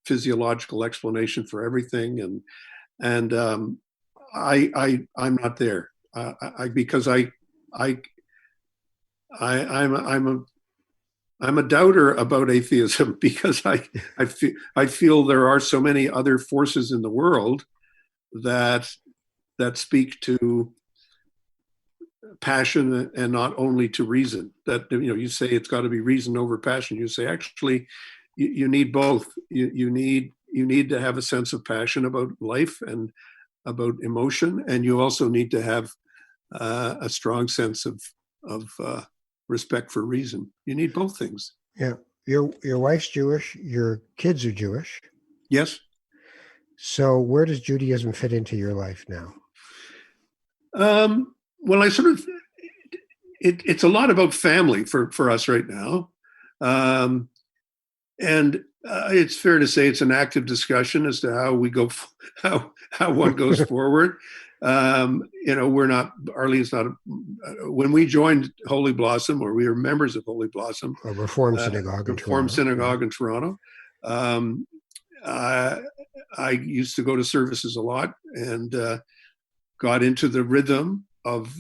physiological explanation for everything, and I'm not there, because I'm a doubter about atheism, because I feel there are so many other forces in the world that speak to passion and not only to reason. That you say it's got to be reason over passion. You say actually you need both. You need to have a sense of passion about life and about emotion, and you also need to have a strong sense of respect for reason. You need both things. Yeah. Your wife's Jewish. Your kids are Jewish. Yes. So where does Judaism fit into your life now? Well, it's a lot about family for us right now. And it's fair to say it's an active discussion as to how we go, how one goes forward. We're not, Arlene's not, when we joined Holy Blossom, or we were members of Holy Blossom, a Reformed synagogue in Toronto. I used to go to services a lot, and got into the rhythm of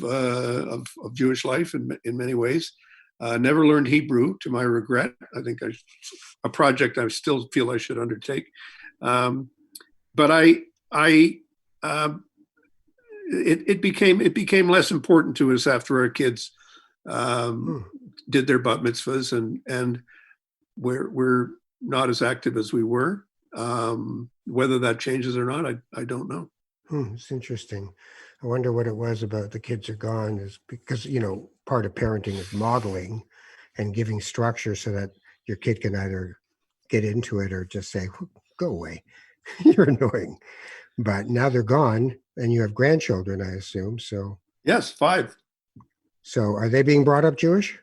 Jewish life in many ways. Never learned Hebrew, to my regret. I think a project I still feel I should undertake. But it became less important to us after our kids did their bat mitzvahs, and we're not as active as we were. Whether that changes or not, I don't know. It's interesting. I wonder what it was about the kids are gone, is because, part of parenting is modeling and giving structure so that your kid can either get into it or just say, go away, you're annoying. But now they're gone, and you have grandchildren, I assume. So yes, 5. So are they being brought up Jewish?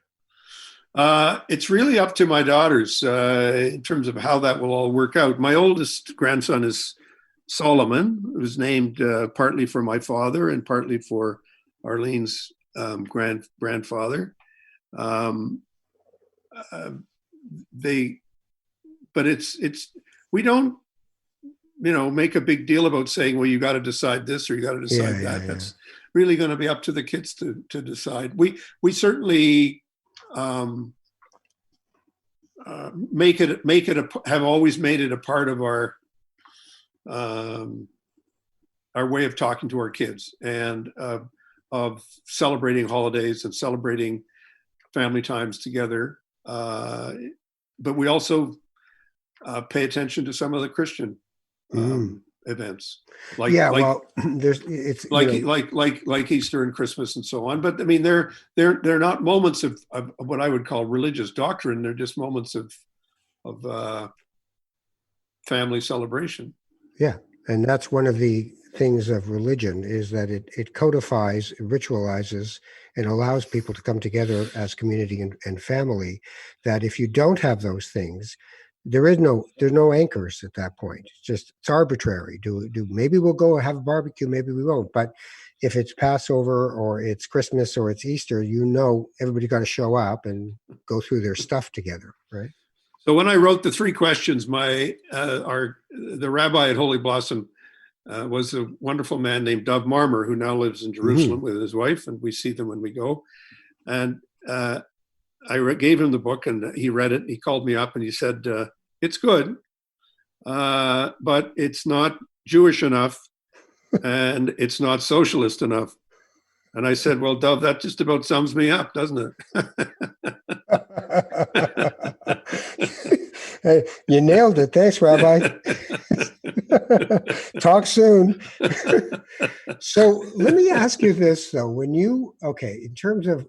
It's really up to my daughters in terms of how that will all work out. My oldest grandson is Solomon, who's named partly for my father and partly for Arlene's grandfather. But we don't, make a big deal about saying, well, you got to decide this or you got to decide that. That's really going to be up to the kids to decide. We certainly have always made it a part of our way of talking to our kids, and of celebrating holidays and celebrating family times together. But we also pay attention to some of the Christian events, like Easter and Christmas and so on. But I mean, they're not moments of what I would call religious doctrine. They're just moments of family celebration. Yeah, and that's one of the things of religion is that it codifies, ritualizes, and allows people to come together as community and family. That if you don't have those things, there's no anchors at that point. It's arbitrary. Do maybe we'll go have a barbecue, maybe we won't. But if it's Passover or it's Christmas or it's Easter, everybody got to show up and go through their stuff together, right? So when I wrote the three questions, the rabbi at Holy Blossom was a wonderful man named Dov Marmer, who now lives in Jerusalem with his wife, and we see them when we go. And I gave him the book, and he read it. He called me up and he said, "It's good, but it's not Jewish enough, and it's not socialist enough." And I said, "Well, Dov, that just about sums me up, doesn't it?" Hey, you nailed it. Thanks, Rabbi. Talk soon. So let me ask you this, though. In terms of,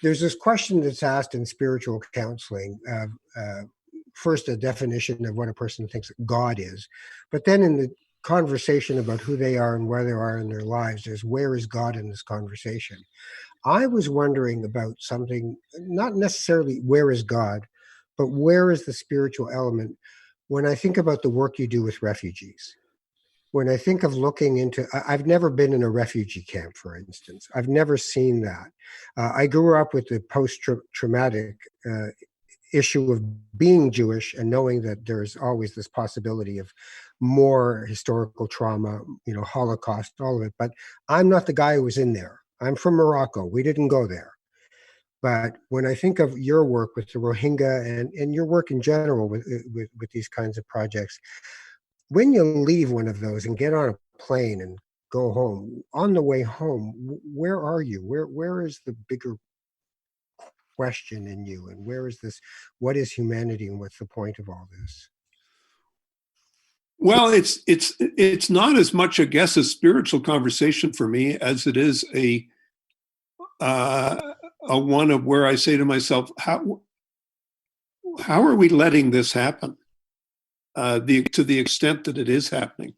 there's this question that's asked in spiritual counseling. First, a definition of what a person thinks God is. But then in the conversation about who they are and where they are in their lives, there's where is God in this conversation? I was wondering about something, not necessarily where is God, but where is the spiritual element when I think about the work you do with refugees? When I think of looking into, I've never been in a refugee camp, for instance. I've never seen that. I grew up with the post-traumatic issue of being Jewish and knowing that there's always this possibility of more historical trauma, Holocaust, all of it. But I'm not the guy who was in there. I'm from Morocco. We didn't go there. But when I think of your work with the Rohingya and your work in general with these kinds of projects, when you leave one of those and get on a plane and go home, on the way home, where are you? Where is the bigger question in you? And where is this? What is humanity and what's the point of all this? Well, it's not as much, I guess, a spiritual conversation for me as it is a one of where I say to myself, how are we letting this happen? To the extent that it is happening,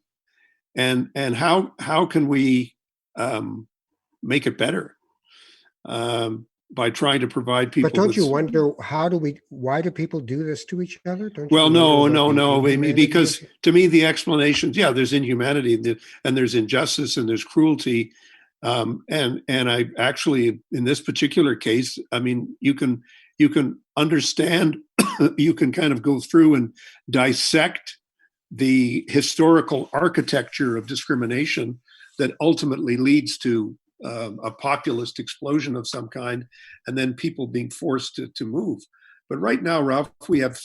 and how can we make it better by trying to provide people? But don't you wonder why do people do this to each other? No. Because to me, the explanations, there's inhumanity and there's injustice and there's cruelty. And I actually, in this particular case, I mean, you can understand, you can kind of go through and dissect the historical architecture of discrimination that ultimately leads to a populist explosion of some kind, and then people being forced to move. But right now, Ralph, we have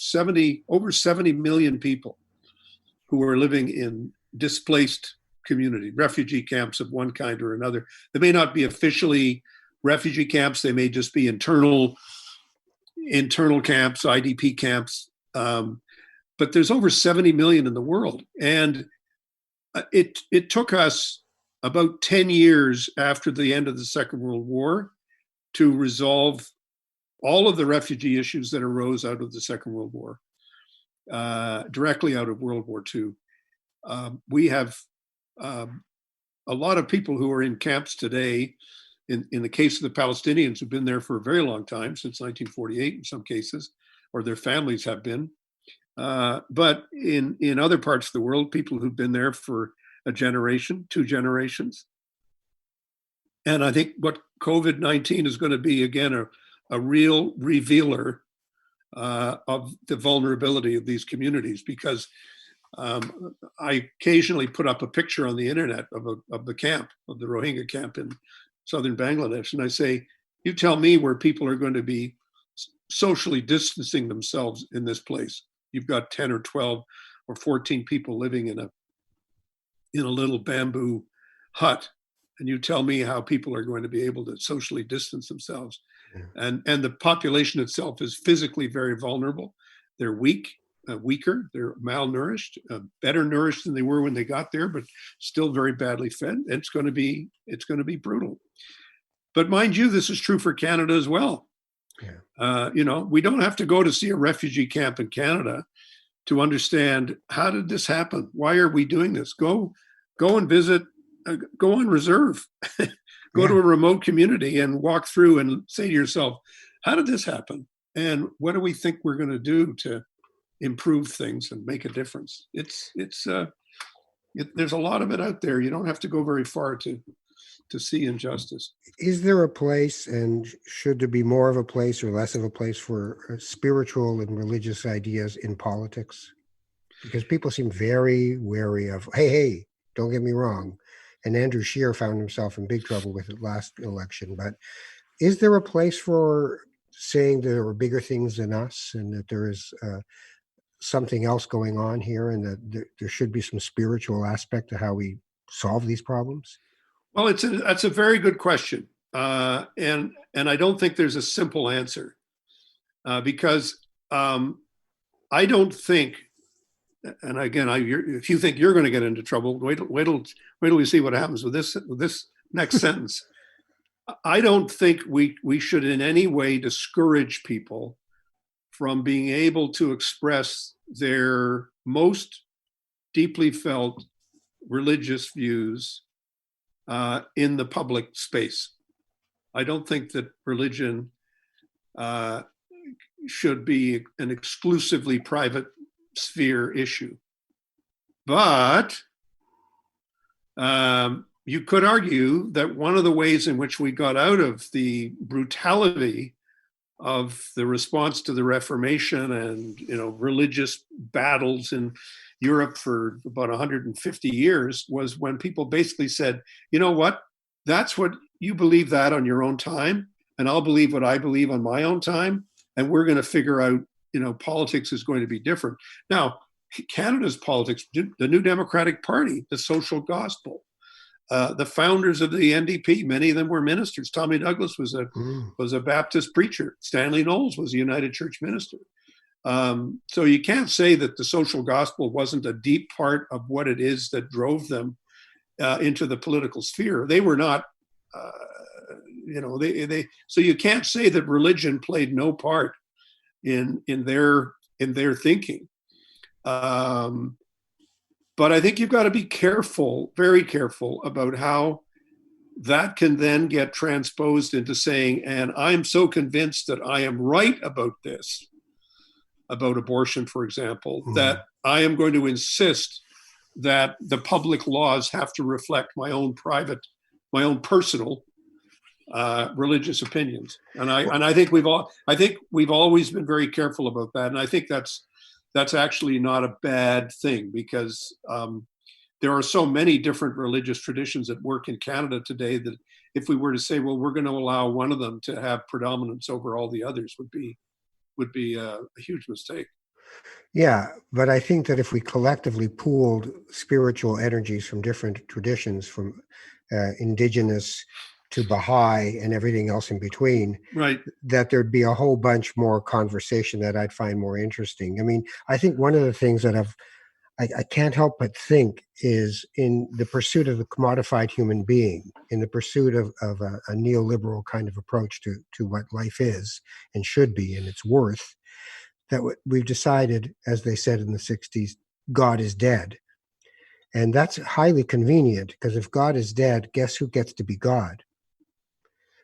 over 70 million people who are living in displaced community, refugee camps of one kind or another. They may not be officially refugee camps. They may just be internal camps, IDP camps. But there's over 70 million in the world. And it took us about 10 years after the end of the Second World War to resolve all of the refugee issues that arose out of the Second World War, directly out of World War II. We have a lot of people who are in camps today, in the case of the Palestinians, who've been there for a very long time, since 1948 in some cases, or their families have been. But in other parts of the world, people who've been there for a generation, 2 generations. And I think what COVID-19 is going to be, again, a real revealer of the vulnerability of these communities, because I occasionally put up a picture on the internet of the camp, of the Rohingya camp in southern Bangladesh. And I say, you tell me where people are going to be socially distancing themselves in this place. You've got 10 or 12 or 14 people living in a little bamboo hut. And you tell me how people are going to be able to socially distance themselves. Yeah. And the population itself is physically very vulnerable. They're weaker, they're malnourished, better nourished than they were when they got there, but still very badly fed. And it's going to be brutal. But mind you, this is true for Canada as well. Yeah. We don't have to go to see a refugee camp in Canada to understand, how did this happen? Why are we doing this? Go go and visit, go on reserve, go to a remote community and walk through and say to yourself, how did this happen? And what do we think we're going to do to improve things and make a difference? There's a lot of it out there. You don't have to go very far to see injustice. Is there a place, and should there be more of a place or less of a place for spiritual and religious ideas in politics? Because people seem very wary of, hey, don't get me wrong. And Andrew Scheer found himself in big trouble with it last election. But is there a place for saying there are bigger things than us and that there is something else going on here and that there should be some spiritual aspect to how we solve these problems? Well, that's a very good question. And I don't think there's a simple answer because I don't think, and again, if you think you're going to get into trouble, wait till we see what happens with this next sentence. I don't think we should in any way discourage people from being able to express their most deeply felt religious views in the public space. I don't think that religion should be an exclusively private sphere issue. But you could argue that one of the ways in which we got out of the brutality of the response to the Reformation and religious battles in Europe for about 150 years was when people basically said, you know what, that's what you believe that on your own time, and I'll believe what I believe on my own time, and we're going to figure out, politics is going to be different. Now, Canada's politics, the New Democratic Party, the social gospel, the founders of the NDP, many of them were ministers. Tommy Douglas was a Baptist preacher. Stanley Knowles was a United Church minister. So you can't say that the social gospel wasn't a deep part of what it is that drove them into the political sphere. They were not, so you can't say that religion played no part in their thinking. But I think you've got to be careful, very careful, about how that can then get transposed into saying, and I'm so convinced that I am right about this, about abortion, for example, that I am going to insist that the public laws have to reflect my own personal religious opinions. And I think we've always been very careful about that. And I think that's actually not a bad thing because there are so many different religious traditions at work in Canada today that if we were to say, well, we're going to allow one of them to have predominance over all the others would be a huge mistake. Yeah, but I think that if we collectively pooled spiritual energies from different traditions, from indigenous to Baha'i and everything else in between, right, that there'd be a whole bunch more conversation that I'd find more interesting. I mean, I think one of the things that I can't help but think is in the pursuit of the commodified human being, in the pursuit of a neoliberal kind of approach to what life is and should be and its worth, that we've decided, as they said in the 60s, God is dead. And that's highly convenient because if God is dead, guess who gets to be God?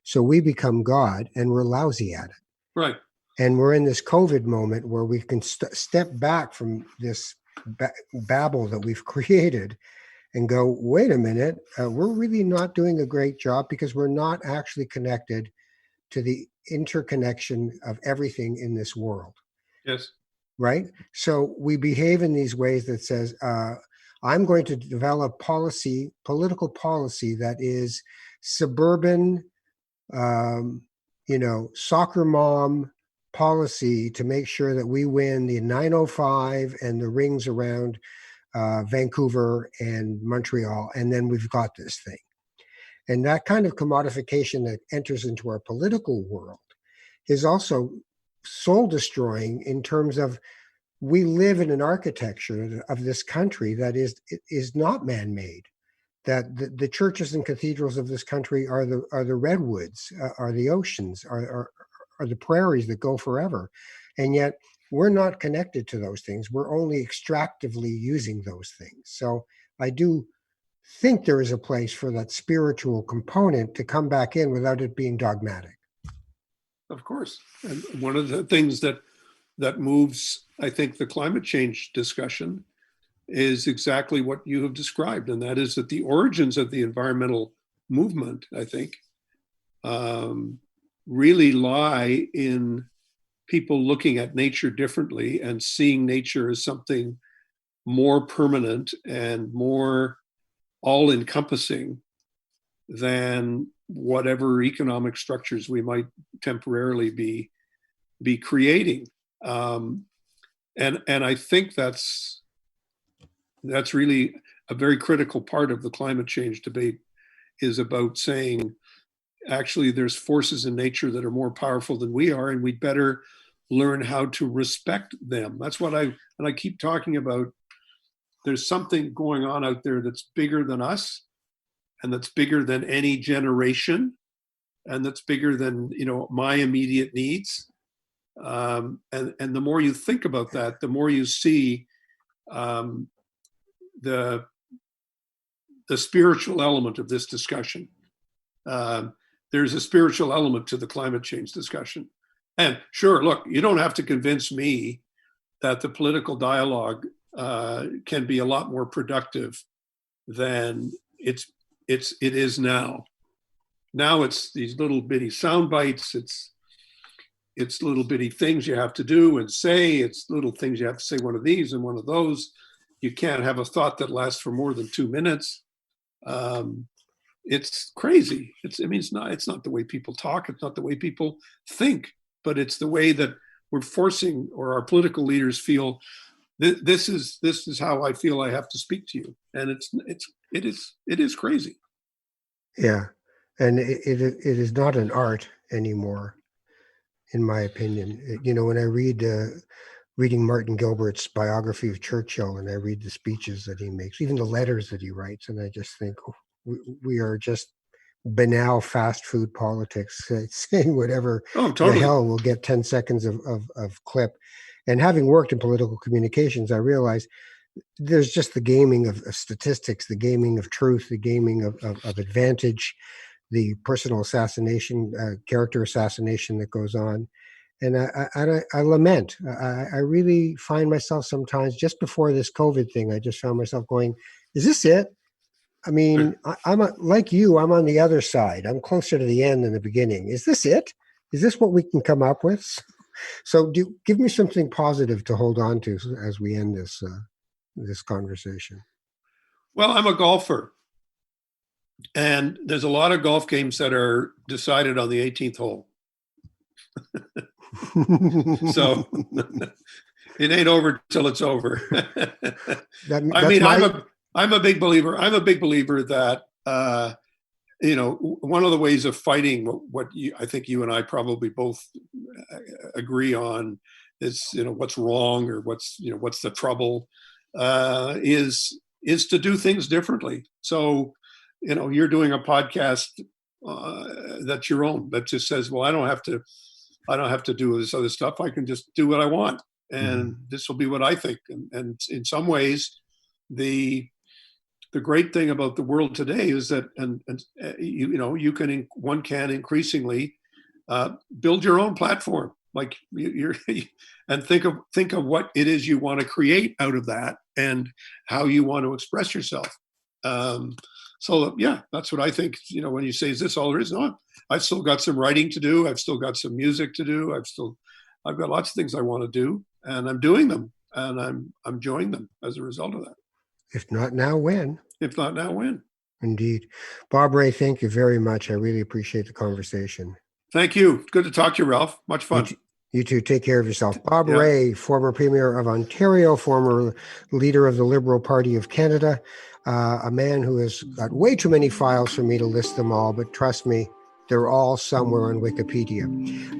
So we become God and we're lousy at it. Right. And we're in this COVID moment where we can step back from this babble that we've created and go, wait a minute, we're really not doing a great job because we're not actually connected to the interconnection of everything in this world. Yes. Right? So we behave in these ways that says, I'm going to develop political policy that is suburban, soccer mom policy to make sure that we win the 905 and the rings around Vancouver and Montreal, and then we've got this thing. And that kind of commodification that enters into our political world is also soul destroying in terms of we live in an architecture of this country that is not man-made. That the churches and cathedrals of this country are the redwoods, are the oceans, are the prairies that go forever, and yet we're not connected to those things. We're only extractively using those things. So I do think there is a place for that spiritual component to come back in without it being dogmatic. Of course. And one of the things that moves, I think, the climate change discussion is exactly what you have described. And that is that the origins of the environmental movement, I think, really lie in people looking at nature differently and seeing nature as something more permanent and more all-encompassing than whatever economic structures we might temporarily be creating. And I think that's really a very critical part of the climate change debate, is about saying, actually, there's forces in nature that are more powerful than we are, and we'd better learn how to respect them. That's what I keep talking about. There's something going on out there that's bigger than us, and that's bigger than any generation, and that's bigger than, my immediate needs. And the more you think about that, the more you see the spiritual element of this discussion. There's a spiritual element to the climate change discussion. And sure, look, you don't have to convince me that the political dialogue can be a lot more productive than it is now. Now it's these little bitty sound bites. It's little bitty things you have to do and say. It's little things you have to say, one of these and one of those. You can't have a thought that lasts for more than 2 minutes. It's crazy. It's not the way people talk. It's not the way people think, but it's the way that we're forcing, or our political leaders feel, this is how I feel I have to speak to you. And it is crazy. Yeah. And it is not an art anymore, in my opinion. When I reading Martin Gilbert's biography of Churchill, and I read the speeches that he makes, even the letters that he writes, and I just think we are just banal fast food politics, saying whatever the hell will get 10 seconds of clip. And having worked in political communications, I realize there's just the gaming of statistics, the gaming of truth, the gaming of advantage, the personal assassination, character assassination that goes on. And I lament. I really find myself sometimes, just before this COVID thing, I just found myself going, is this it? I mean, I'm like you, I'm on the other side. I'm closer to the end than the beginning. Is this it? Is this what we can come up with? So give me something positive to hold on to as we end this conversation. Well, I'm a golfer. And there's a lot of golf games that are decided on the 18th hole. So it ain't over till it's over. I'm a big believer. I'm a big believer that one of the ways of fighting what I think you and I probably both agree on is what's wrong, or what's the trouble, is to do things differently. So you're doing a podcast that's your own, that just says, well, I don't have to do this other stuff. I can just do what I want, and this will be what I think. And in some ways, the great thing about the world today is that, one can increasingly build your own platform, like and think of what it is you want to create out of that, and how you want to express yourself. So yeah, that's what I think. When you say, is this all there is? No, I've still got some writing to do. I've still got some music to do. I've got lots of things I want to do, and I'm doing them, and I'm enjoying them as a result of that. If not now, when? If not now, when? Indeed. Bob Rae, thank you very much. I really appreciate the conversation. Thank you. Good to talk to you, Ralph. Much fun. You too. Take care of yourself. Bob Rae, former Premier of Ontario, former leader of the Liberal Party of Canada, a man who has got way too many files for me to list them all, but trust me, they're all somewhere on Wikipedia.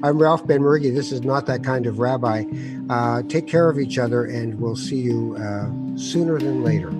I'm Ralph Benmergui. This is Not That Kind of Rabbi. Take care of each other, and we'll see you sooner than later.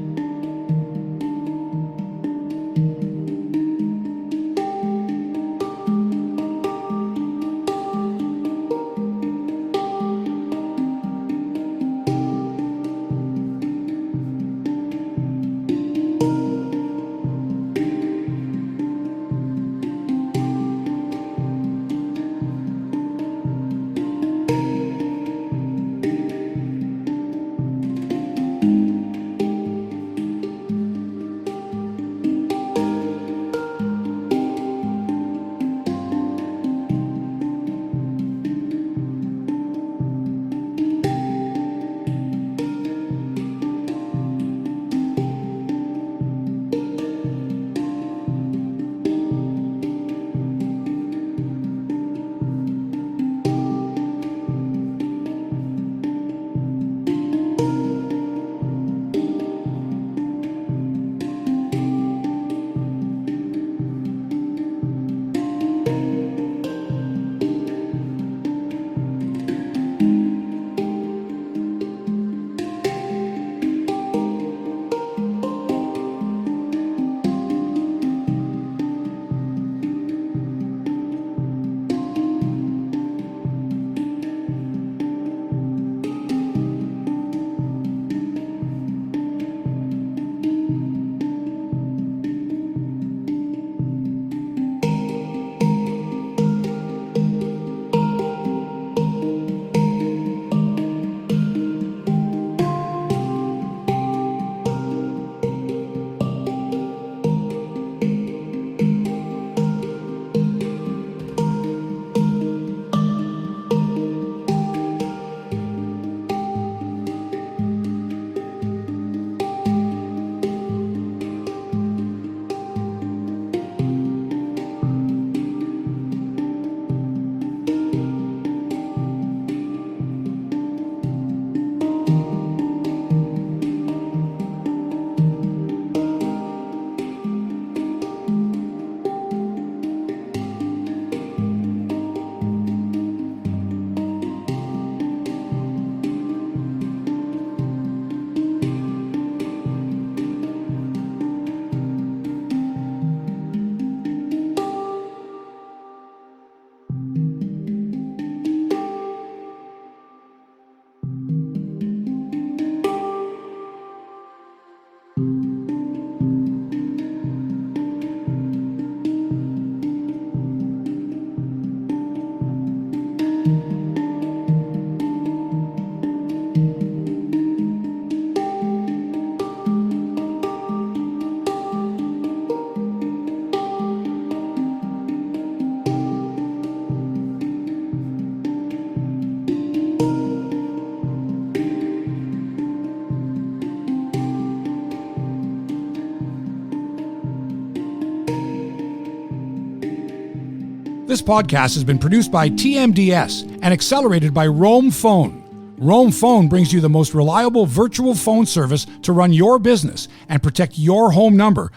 This podcast has been produced by TMDS and accelerated by Roam Phone. Roam Phone brings you the most reliable virtual phone service to run your business and protect your home number